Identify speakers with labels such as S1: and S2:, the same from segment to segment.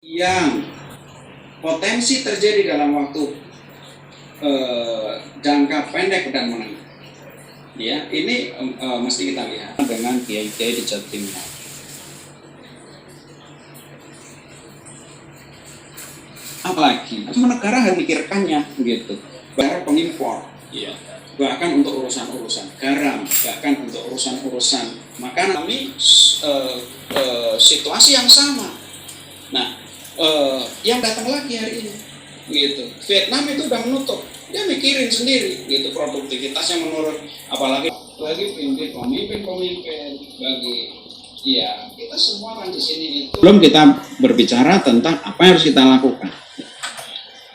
S1: yang potensi terjadi dalam waktu jangka pendek dan menengah. Ya, ini mesti kita lihat dengan kiai-kiai di Jawa Timur. Apalagi, negara harus memikirkannya gitu. Negara pengimpor, ya. Bahkan untuk urusan-urusan garam, bahkan untuk urusan-urusan makanan, kami situasi yang sama. Nah, yang datang lagi hari ini, gitu. Vietnam itu udah menutup, dia mikirin sendiri, gitu, produktivitasnya menurun, apalagi bagi pemimpin-pemimpin, bagi ya kita semua kan di sini itu. Belum kita berbicara tentang apa yang harus kita lakukan.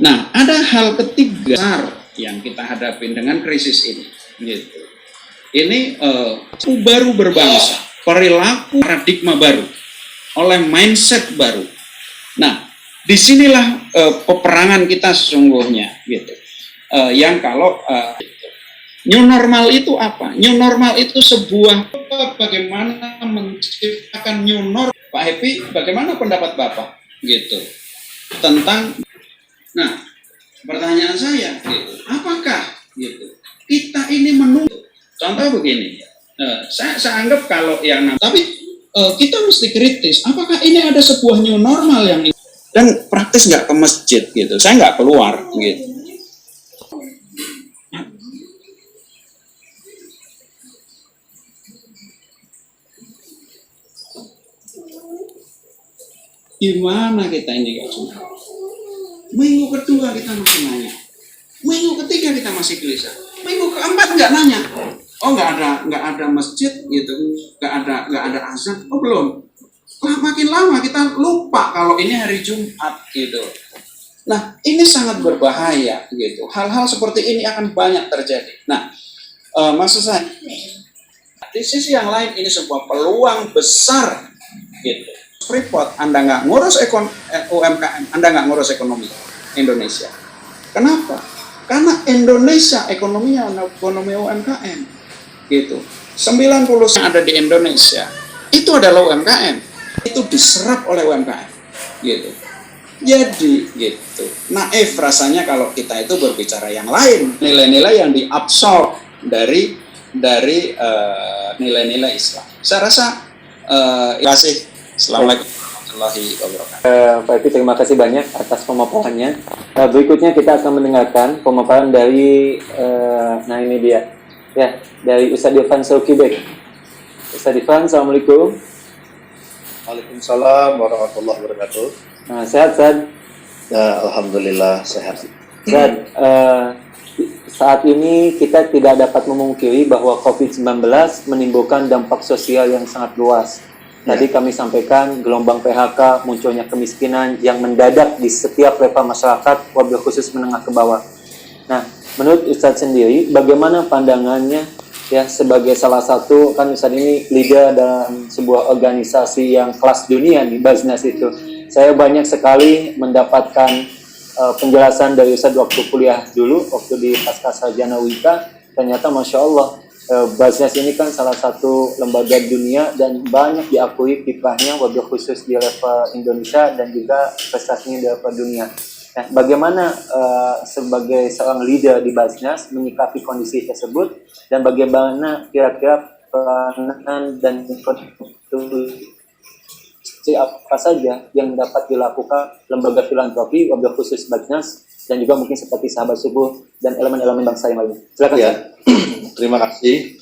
S1: Nah, ada hal ketiga yang kita hadapi dengan krisis ini, gitu. Ini baru berbangsa, perilaku paradigma baru, oleh mindset baru. Nah, disinilah peperangan kita sesungguhnya, gitu. Yang kalau new normal itu apa? New normal itu sebuah bagaimana menciptakan new normal. Pak Happy, bagaimana pendapat Bapak, gitu, tentang? Nah, pertanyaan saya, gitu, apakah gitu kita ini menunggu? Contoh begini, saya anggap kalau yang tapi kita mesti kritis. Apakah ini ada sebuah new normal yang dan praktis nggak ke masjid gitu? Saya nggak keluar gitu. Gimana kita ini gak suka? Minggu kedua kita masih nanya, minggu ketiga kita masih gelisah, minggu keempat nggak nanya, oh nggak ada masjid gitu, nggak ada azan, oh belum. Makin lama kita lupa kalau ini hari Jumat gitu. Nah, ini sangat berbahaya gitu. Hal-hal seperti ini akan banyak terjadi. Nah, maksud saya di sisi yang lain ini sebuah peluang besar gitu. Freeport, Anda nggak ngurus UMKM, Anda nggak ngurus ekonomi Indonesia. Kenapa? Karena Indonesia ekonominya ekonomi UMKM, gitu. 90% yang ada di Indonesia itu adalah UMKM, itu diserap oleh UMKM, gitu. Jadi, gitu. Naif rasanya kalau kita itu berbicara yang lain, nilai-nilai yang diabsorb dari nilai-nilai Islam. Saya rasa terima kasih. Assalamualaikum warahmatullahi wabarakatuh.
S2: Pak Epi, terima kasih banyak atas pemaparannya. Berikutnya kita akan mendengarkan pemaparan dari, nah ini dia, ya, dari Ustadz Irfan Saukibek. Ustadz Irfan, Assalamualaikum.
S3: Waalaikumsalam warahmatullahi wabarakatuh.
S2: Nah, sehat, Ustadz?
S3: Ya, alhamdulillah sehat.
S2: Ustadz, saat ini kita tidak dapat memungkiri bahwa COVID-19 menimbulkan dampak sosial yang sangat luas. Tadi kami sampaikan gelombang PHK, munculnya kemiskinan yang mendadak di setiap level masyarakat, wabil khusus menengah ke bawah. Nah, menurut Ustadz sendiri, bagaimana pandangannya ya sebagai salah satu, kan Ustadz ini leader dalam sebuah organisasi yang kelas dunia di Basnas itu. Saya banyak sekali mendapatkan penjelasan dari Ustadz waktu kuliah dulu, waktu di Pasca Sarjana Wika, ternyata Masya Allah, Basnas ini kan salah satu lembaga dunia dan banyak diakui kiprahnya wabil khusus di level Indonesia dan juga prestasinya di level dunia. Nah, bagaimana sebagai seorang leader di Basnas menyikapi kondisi tersebut dan bagaimana kira-kira peranan dan kontribusi apa saja yang dapat dilakukan lembaga filantropi wabil khusus Basnas dan juga mungkin seperti sahabat subuh dan elemen-elemen bangsa yang lainnya. Silakan.
S3: Ya. Terima kasih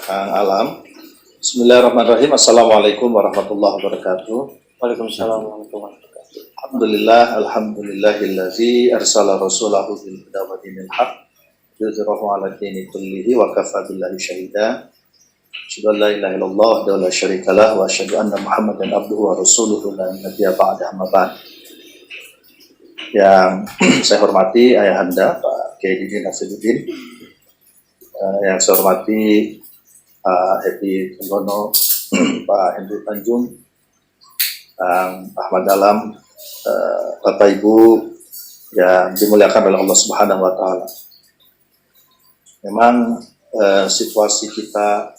S3: Kang Alam. Bismillahirrahmanirrahim. Assalamualaikum warahmatullahi wabarakatuh.
S2: Waalaikumsalam warahmatullahi wabarakatuh.
S3: Alhamdulillahillazi arsala rasulahu bil huda wa dinil haq yuzhirahu 'ala dini kullihi wa kafa billahi syahida. Asyhadu an la ilaha illallah wa la syarika lah wa asyhadu anna Muhammadan abduhu wa rasuluhu la nabiyya ba'da amma ba'd. Yang saya hormati Ayahanda Pak Kiai Didi Nasiruddin, yang saya hormati Pak Happy Tenggono, Pak Hendri Tanjung, Ahmad Dalam, Bapak Ibu yang dimuliakan oleh Allah Subhanahu wa Ta'ala. Memang situasi kita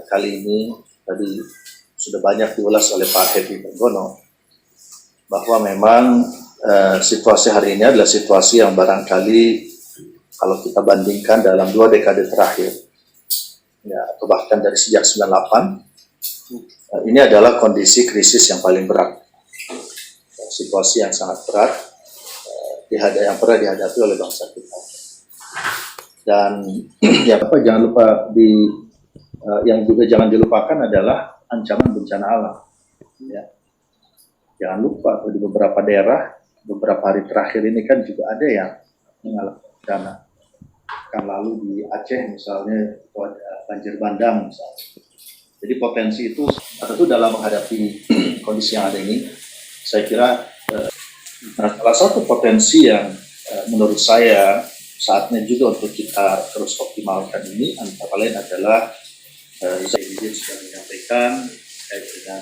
S3: kali ini tadi sudah banyak diulas oleh Pak Happy Tenggono. bahwa memang situasi hari ini adalah situasi yang barangkali kalau kita bandingkan dalam 2 dekade terakhir, ya, atau bahkan dari sejak 98, ini adalah kondisi krisis yang paling berat, situasi yang sangat berat yang pernah dihadapi oleh bangsa kita. Dan ya apa jangan lupa yang juga jangan dilupakan adalah ancaman bencana alam. Ya. Jangan lupa di beberapa daerah beberapa hari terakhir ini kan juga ada yang mengalami bencana. Kan lalu di Aceh misalnya itu ada banjir bandang misalnya. Jadi potensi itu tentu dalam menghadapi kondisi yang ada ini, saya kira salah satu potensi yang menurut saya saatnya juga untuk kita terus optimalkan ini antara lain adalah Zaidin sudah menyampaikan terkait dengan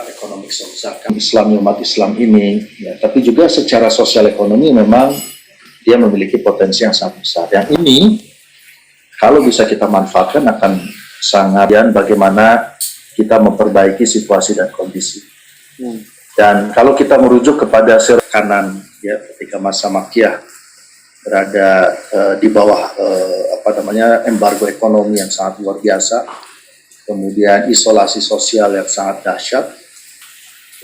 S3: ekonomi zakat Islam, umat Islam ini, ya, tapi juga secara sosial ekonomi memang dia memiliki potensi yang sangat besar. Yang ini kalau bisa kita manfaatkan akan sangat, dan bagaimana kita memperbaiki situasi dan kondisi. Dan kalau kita merujuk kepada kanan, ya, ketika masa Makkiyah berada di bawah embargo ekonomi yang sangat luar biasa, kemudian isolasi sosial yang sangat dahsyat,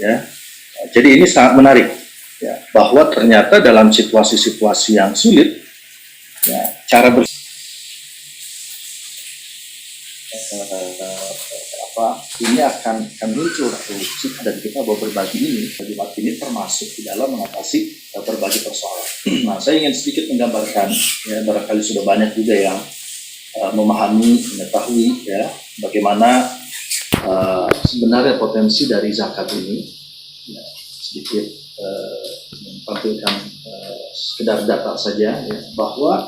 S3: ya. Jadi ini sangat menarik, ya, bahwa ternyata dalam situasi-situasi yang sulit, ya, cara ini akan muncul dan kita mau berbagi ini termasuk di dalam mengatasi berbagai persoalan. Nah, saya ingin sedikit menggambarkan, ya, barangkali sudah banyak juga yang mengetahui, ya, bagaimana sebenarnya potensi dari zakat ini. Ya, sedikit menampilkan sekedar data saja, ya, bahwa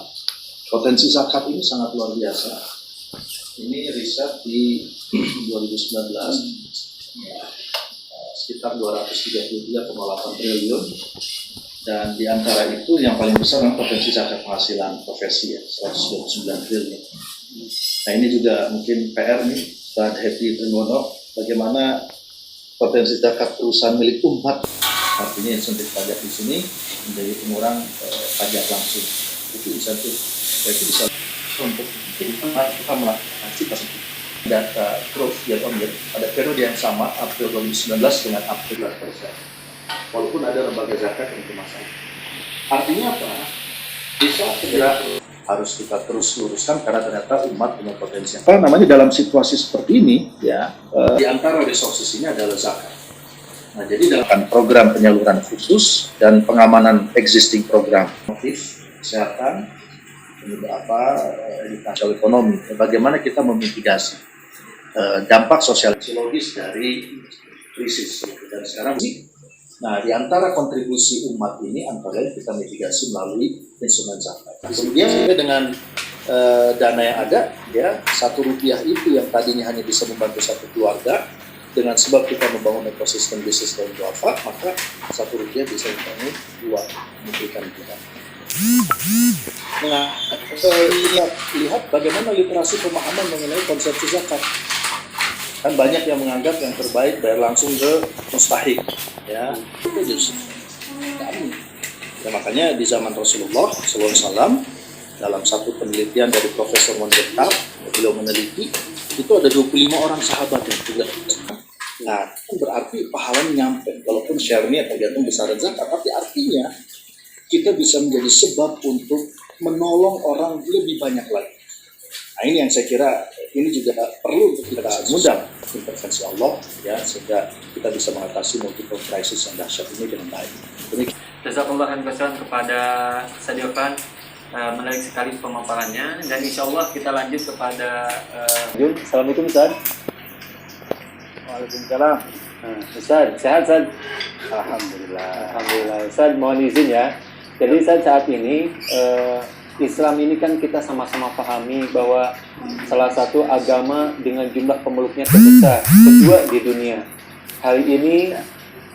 S3: potensi zakat ini sangat luar biasa. Ini riset di 2019, ya, sekitar 233,8 triliun, dan di antara itu yang paling besar adalah potensi zakat penghasilan profesi, ya, 129 triliun. Nah, ini juga mungkin PR nih, Pak Happy Trimono, bagaimana potensi zakat perusahaan milik umat, artinya insentif pajak di sini menjadi pengurang pajak langsung. Itu insentif, itu bisa untuk kita melakukan data growth year on year pada periode yang sama April 2019 dengan April 2020, walaupun ada lembaga zakat yang bermasalah. Artinya apa? Bisa segera harus kita terus luruskan karena ternyata umat punya potensi. Apa namanya dalam situasi seperti ini, ya, di antara resources ini adalah zakat. Nah, jadi dalam program penyaluran khusus dan pengamanan existing program kesehatan, edukasi ekonomi, bagaimana kita memitigasi dampak sosial psikologis dari krisis. Dan sekarang ini, nah, di antara kontribusi umat ini antara lain kita mitigasi melalui instrumen zakat. Kemudian dengan dana yang ada, ya, Rp1 itu yang tadinya hanya bisa membantu satu keluarga, dengan sebab kita membangun ekosistem bisnis dan duafa, maka Rp1 bisa membangun 2, memberikan kita. Nah, lihat bagaimana literasi pemahaman mengenai konsepsi zakat. Kan banyak yang menganggap yang terbaik bayar langsung ke mustahik, ya, itu justru kami. Ya, makanya di zaman Rasulullah SAW, dalam satu penelitian dari Profesor Mondetar, beliau meneliti itu ada 25 orang sahabat yang juga. Nah, itu berarti pahalanya nyampe, walaupun share-nya tergantung besaran zakat, tapi artinya kita bisa menjadi sebab untuk menolong orang lebih banyak lagi. Nah, ini yang saya kira ini juga perlu untuk kita undang intervensi Allah, ya, sehingga kita bisa mengatasi multiple crisis yang dahsyat ini dengan baik.
S2: Jazakallah khairan kepada Ustaz Irfan, menarik sekali pemaparannya, dan insya Allah kita lanjut kepada Jun. Assalamualaikum Ustaz. Waalaikumsalam. Ustaz, sehat Ustaz? Alhamdulillah. Alhamdulillah. Ustaz, mohon izin ya. Jadi saat ini Islam ini kan kita sama-sama pahami bahwa salah satu agama dengan jumlah pemeluknya terbesar, kedua di dunia. Hari ini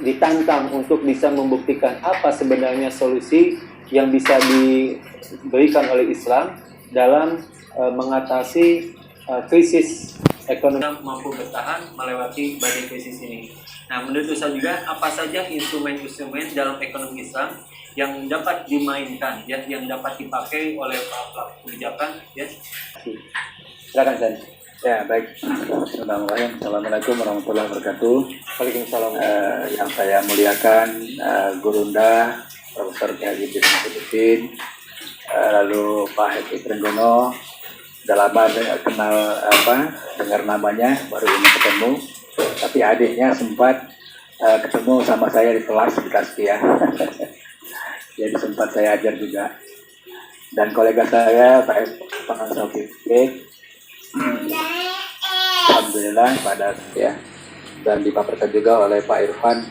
S2: ditantang untuk bisa membuktikan apa sebenarnya solusi yang bisa diberikan oleh Islam dalam mengatasi krisis ekonomi mampu bertahan melewati badai krisis ini. Nah, menurut Ustaz juga, apa saja instrumen-instrumen dalam ekonomi Islam yang dapat dimainkan, ya, yang dapat dipakai oleh para pelaku kebijakan, ya? Silakan, Ustaz.
S3: Ya, baik. Bismillahirrahmanirrahim. Assalamualaikum warahmatullahi wabarakatuh.
S2: Waalaikumsalam.
S3: Yang saya muliakan Gurunda Profesor Kiai Haji Muhyiddin, lalu Pak Hedi Trenggono. Udah lama kenal dengar namanya, baru ini ketemu. Tapi adiknya sempat ketemu sama saya di kelas di Kastia. Jadi sempat saya ajar juga. Dan kolega saya Pak Ansauki, alhamdulillah pada ya, dan dipaparkan juga oleh Pak Irfan.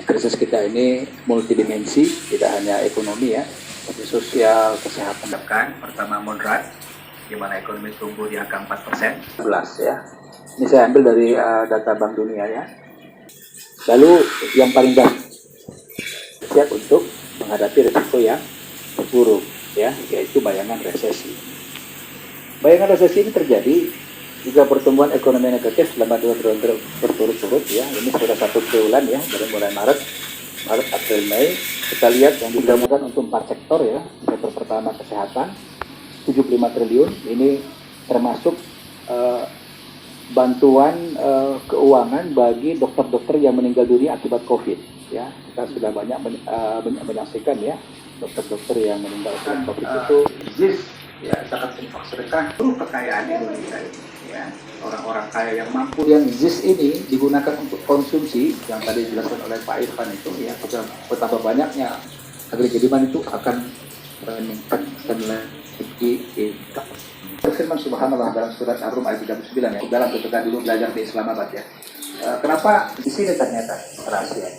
S3: Krisis kita ini multidimensi, tidak hanya ekonomi ya, tapi sosial, kesehatan. Pertama moderat, di mana ekonomi tumbuh di angka 4%, 11 ya. Ini saya ambil dari data Bank Dunia ya. Lalu yang paling siap untuk menghadapi risiko yang buruk ya, yaitu bayangan resesi. Bayangan resesi ini terjadi jika pertumbuhan ekonomi negatif selama 2 tahun berturut-turut ya. Ini sudah 1 triwulan ya, dari mulai Maret, April, Mei. Kita lihat yang didamaikan untuk 4 sektor ya. Sektor pertama kesehatan 75 triliun. Ini termasuk bantuan keuangan bagi dokter-dokter yang meninggal dunia akibat COVID ya. Kita sudah banyak menyaksikan ya dokter-dokter yang meninggal akibat COVID itu. Ya, zakat infak sedekah seluruh kekayaan Indonesia ya, orang-orang kaya yang mampu. Yang ZIS ini digunakan untuk konsumsi yang tadi dijelaskan oleh Pak Irfan itu ya, betapa banyaknya negeri kediman itu akan meningkatkan lagi income. Firman Subhanallah dalam surat Ar-Rum ayat 39 ya, dalam ketika dulu belajar di Islamabad ya. Kenapa di sini ternyata rahasia?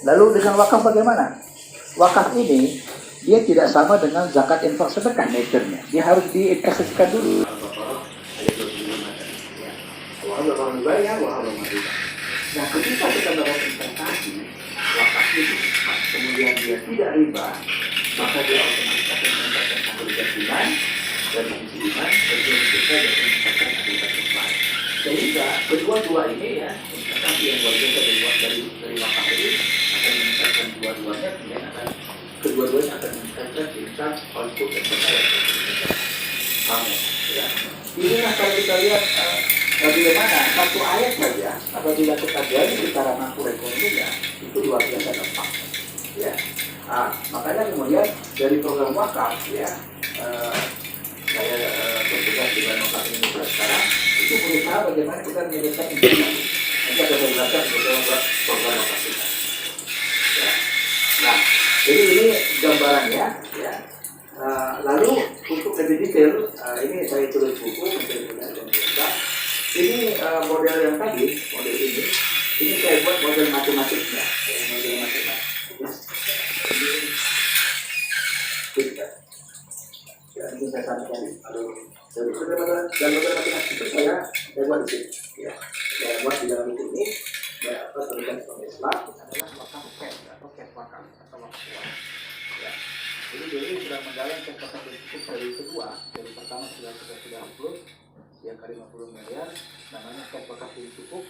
S3: Lalu dengan wakaf bagaimana? Wakaf ini dia tidak sama dengan zakat infak sedekah nature-nya. Dia harus diinvestasikan dulu. Nah, ketika kita melakukan investasi, wakaf itu kemudian dia tidak riba, maka dia otomatis akan meningkatkan stabilitas iman dan sisi iman, dan dia bisa meningkatkan stabilitas iman. Sehingga kedua-dua ini ya, investasi yang luar biasa dari wakaf ini akan meningkatkan dua-duanya, kemudian akan kedua-duanya akan meningkatkan tingkat output dan kekayaan. Amin. Ya. Inilah kalau kita lihat bagaimana satu ayat saja apabila kita gali secara makroekonomi ya, itu luar biasa dampak. Ya. Makanya kemudian dari program wakaf ya, saya bertugas di Badan Wakaf Indonesia sekarang itu berusaha bagaimana kita menyelesaikan investasi. Nanti ada penjelasan bagaimana program wakaf kita. Ya. Nah, jadi ini gambarannya ya. Lalu untuk lebih detail, ini saya tulis buku ini model yang tadi, model ini saya buat model matematiknya, model matematiknya. Ya, ini saya sampaikan. Jadi dan model matematik itu saya buat di sini. Ya, saya buat di dalam buku ini. Ya, terlihat sebagai Islam adalah wakaf atau wakaf atau wakaf. Ya. Jadi ini sudah menjalankan wakaf cukup dari kedua, dari pertama sudah upload, yang ke 50 miliar, namanya wakaf cukup.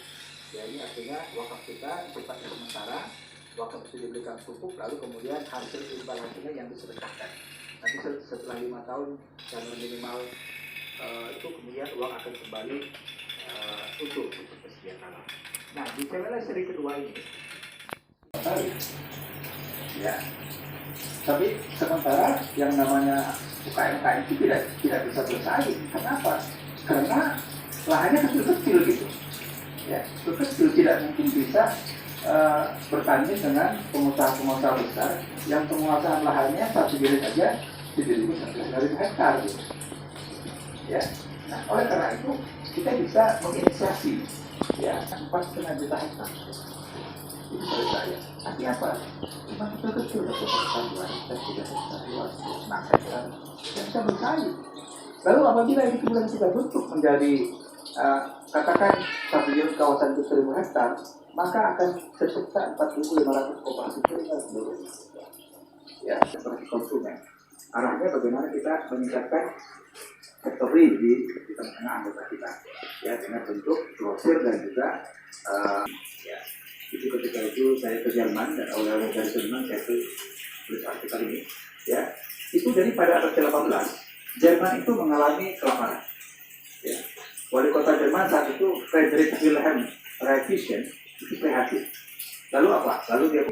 S3: Ya, ini artinya wakaf kita sifatnya sementara, wakaf itu diberikan cukup, lalu kemudian hasil imbal hasilnya yang disedekahkan. Nanti setelah 5 tahun dan minimal itu kemudian uang akan kembali untuk kesejahteraan. Nah, di CMLS seri kedua ini, ya. Tapi sementara yang namanya UKM itu tidak bisa bersaing. Kenapa? Karena lahannya kecil-kecil gitu. Ya, kecil tidak mungkin bisa bertanding dengan pengusaha-pengusaha besar yang penguasaan lahannya 1 bilik aja 7.000 hektar gitu. Ya. Nah, oleh karena itu kita bisa menginisiasi ya 4,5 juta hektar. Itu dari saya. Artinya apa? Cuma kecil-kecil untuk hektar 2 hektar, 3 hektar, 6 hektar yang bisa bersaing. Lalu apabila ini kemudian kita bentuk menjadi katakan stadion kawasan itu 1.000 hektar, maka akan tercipta 4.500 koperasi tinggal seluruh Indonesia. Ya, seperti konsumen. Arahnya bagaimana kita meningkatkan
S4: kategori di tengah-tengah anggota kita, ya, dengan bentuk grosir dan juga ya. Itu ketika itu saya ke Jerman dan oleh-oleh dari Jerman saya tulis artikel ini, ya. Itu dari pada abad ke-18 Jerman itu mengalami kelaparan, ya. Wali kota Jerman saat itu Friedrich Wilhelm Reich itu prihatin. Lalu apa? Lalu dia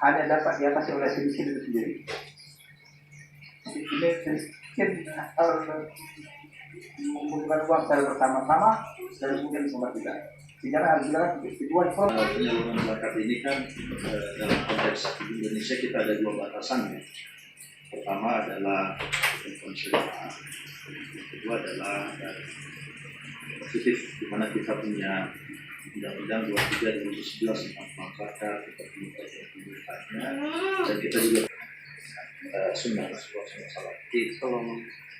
S4: hanya dapat diatasi oleh sedikit itu sendiri. Ini sedikit membutuhkan uang secara bersama-sama dan kemudian mematikan. Tidak harus bilang tujuan
S3: Penyaluran zakat ini kan dalam konteks Indonesia kita ada dua batasan ya. Pertama adalah ketentuan syariah, yang kedua adalah positif, di mana kita punya Undang-Undang 23 2011 tentang bank zakat, kita punya peraturan dan kita juga sunnah Rasulullah SAW. Kalau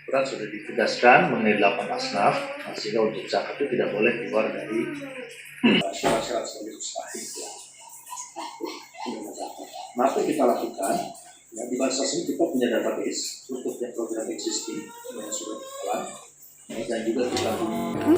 S3: Quran sudah ditegaskan mengenai 8 asnaf, sehingga untuk zakat itu tidak boleh keluar dari syarat-syarat sebagai mustahil. Ya. Maka kita lakukan, ya, di bahasa ini kita punya database untuk yang program existing yang sudah berjalan, dan juga kita punya